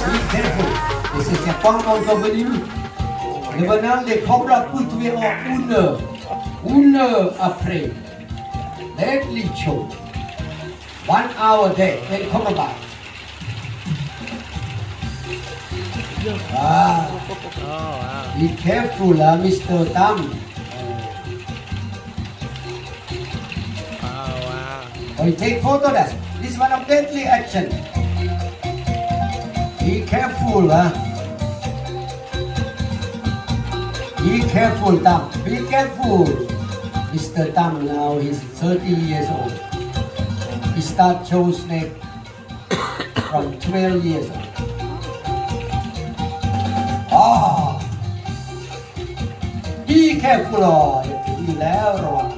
be careful. This is a fun out of you. The banana, the cobra put me on Unner après. Deadly choke. 1 hour day, then cobra bite. Be careful, Mr. Tam. We take photo that. This one of deadly action. Be careful, Be careful, Tam. Be careful. Mr. Tam now he's 30 years old. He start show snake from 12 years old. Be careful อย่าถึงอยู่แล้วระวัง